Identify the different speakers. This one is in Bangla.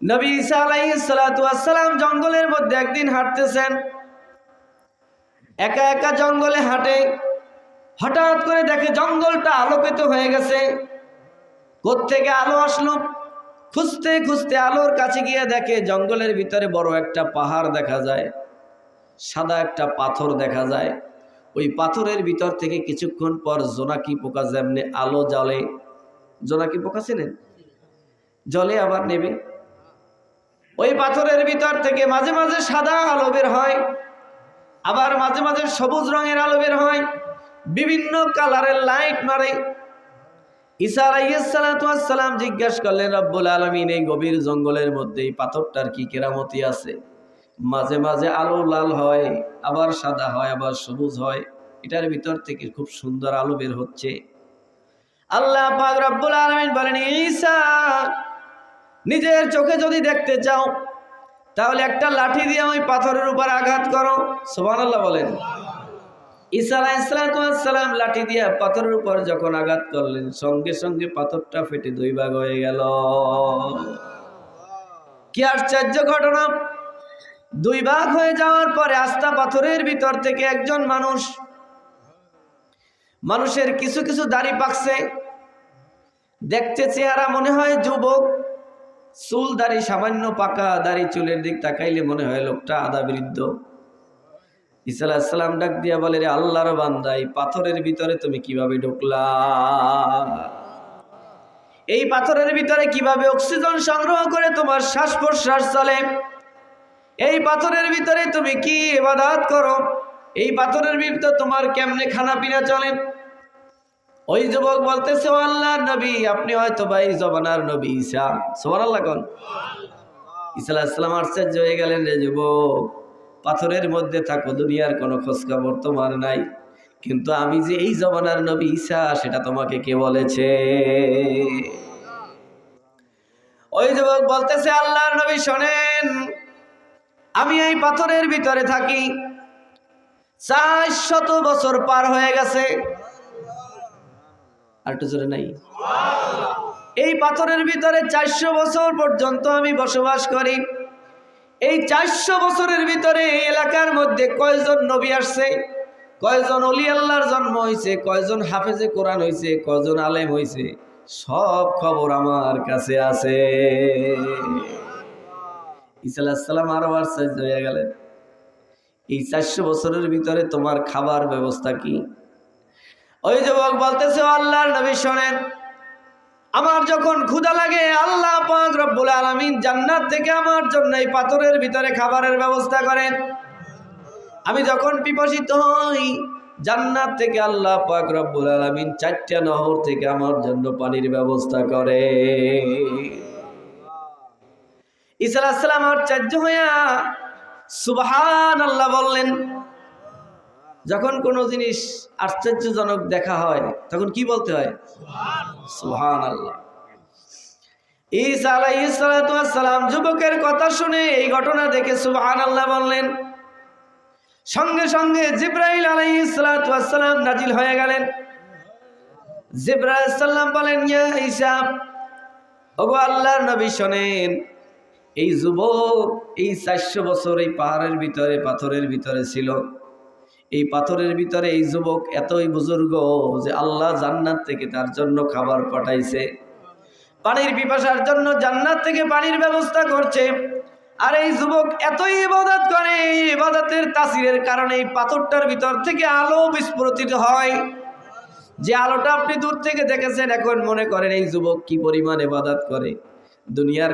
Speaker 1: নবী ঈসা আলাইহিস সালাতু ওয়াস সালাম জঙ্গলের মধ্যে একদিন হাঁটতেছেন, একা একা জঙ্গলে হাঁটে। হঠাৎ করে দেখে জঙ্গলটা আলোকিত হয়ে গেছে। কোত্থেকে আলো আসলো? খুঁজতে খুঁজতে আলোর কাছে গিয়ে দেখে জঙ্গলের ভিতরে বড় একটা পাহাড় দেখা যায়, সাদা একটা পাথর দেখা যায়। ওই পাথরের ভিতর থেকে কিছুক্ষণ পর জোনাকি পোকা যেমনি আলো জ্বলে, জোনাকি পোকা ছিলেন, জলে আবার নেবে। ওই পাথরের ভিতর থেকে মাঝে মাঝে সাদা আলো বের হয়, আবার মাঝে মাঝে সবুজ রঙের আলো বের হয়, বিভিন্ন কালারের লাইট মারে। ঈসা আলাইহিস সালাতু ওয়াস সালাম জিজ্ঞাসা করলেন, রব্বুল আলামিন, এই গভীর জঙ্গলের মধ্যে এই পাথরটার কি কেরামতি আছে? মাঝে মাঝে আলো লাল হয়, আবার সাদা হয়, আবার সবুজ হয়, এটার ভিতর থেকে খুব সুন্দর আলো বের হচ্ছে। আল্লাহ পাক রব্বুল আলামিন বলেন, ঈসা, নিজের চোখে যদি দেখতে চাও তাহলে একটা লাঠি দিয়ে ওই পাথরের উপর আঘাত করো। সুবহানাল্লাহ বলেন। ঈসা আলাইহিস সালাম লাঠি দিয়ে পাথরের উপর যখন আঘাত করলেন, সঙ্গে সঙ্গে পাথরটা ফেটে দুই ভাগ হয়ে গেল। কি আশ্চর্য ঘটনা! দুই ভাগ হয়ে যাওয়ার পরে আস্তা পাথরের ভিতর থেকে একজন মানুষের কিছু কিছু দাড়ি পাকছে। দেখতে চেহারা মনে হয় যুবক, চুল দাড়ি সামান্য পাকা, দাড়ি চুলের দিক তাকাইলে মনে হয় লোকটা আধা বৃদ্ধ। ঈসা আলাইহিস সালাম ডাক দিয়া বলে, রে আল্লাহর বান্দা, এই পাথরের ভিতরে তুমি কিভাবে ঢুকলা? এই পাথরের ভিতরে কিভাবে অক্সিজেন সংগ্রহ করে তোমার শ্বাস প্রশ্বাস চলে? এই পাথরের ভিতরে তুমি কি ইবাদত করো? এই পাথরের ভিতরে তোমার কেমনে খানা পিনা চলে? ওই যুবক বলতেছে, ও আল্লাহর নবী, আপনি হয়তো বা এই জমানার নবী ঈসা। সুবহানাল্লাহ কোন। ঈসা আলাইহিস সালাম আশ্চর্য হয়ে গেলেন, রে যুবক, পাথরের মধ্যে থাকো, দুনিয়ার কোনো খোঁজখবর তোমার নাই, কিন্তু আমি যে এই জমানার নবী ঈসা সেটা তোমাকে কে বলেছে? ওই যুবক বলতেছে, আল্লাহর নবী শোনেন, আমি এই পাথরের ভিতরে থাকি, 400 বছর পার হয়ে গেছে। আর একটু জোরে নাই? এই পাথরের ভিতরে 400 বছর পর্যন্ত আমি বসবাস করি। এই 400 বছরের ভিতরে এই এলাকার মধ্যে কয়জন নবী আসছে, কয়জন ওলি আল্লাহর জন্ম হয়েছে, কয়জন হাফেজে কোরআন হয়েছে, কয়জন আলেম হয়েছে, সব খবর আমার কাছে আছে। ঈসা আলাইহিস সালাম আরো আশ্চর্য হয়ে গেলেন, এই 400 বছরের ভিতরে তোমার খাবার ব্যবস্থা কি? ওই যুবক বলতেছে, আল্লাহর নবী শোনেন, আমার যখন ক্ষুধা লাগে আল্লাহ পাক রব্বুল আলামিন জান্নাত থেকে আমার জন্য এই পাথরের ভিতরে খাবারের ব্যবস্থা করেন। আমি যখন পিপাসিত হই, জান্নাত থেকে আল্লাহ পাক রব্বুল আলামিন 4টা নহর থেকে আমার জন্য পানির ব্যবস্থা করে। ঈসা আলাইহিস সালাম আশ্চর্য হইয়া সুবহানাল্লাহ বললেন। যখন কোনো জিনিস আশ্চর্যজনক দেখা হয় তখন কি বলতে হয়? সুবহানাল্লাহ। ঈসা আলাইহিস সালাম যুবকের কথা শুনে, এই ঘটনা দেখে সুবহানাল্লাহ বললেন। সঙ্গে সঙ্গে জিবরাইল আলাইহিস সালাম নাজিল হয়ে গেলেন। জিবরাইল সাল্লাম বলেন, ইয়া ঈসা, ওগো আল্লাহর নবী শোনেন, এই যুবক এই 400 বছর এই পাহাড়ের ভিতরে পাথরের ভিতরে ছিল। এই পাথরের ভিতরে এই যুবক এতই বুজুর্গ যে আল্লাহ জান্নাত থেকে তার জন্য খাবার পাঠাইছে, পানির পিপাসার জন্য জান্নাত থেকে পানির ব্যবস্থা করছে। আর এই যুবক এতই ইবাদত করে, এই ইবাদতের তাসিরের কারণে এই পাথরটার ভিতর থেকে আলো বিস্ফোরিত হয়। যে আলোটা আপনি দূর থেকে দেখেছেন, এখন মনে করেন এই যুবক কি পরিমাণ ইবাদত করে। দুনিয়ার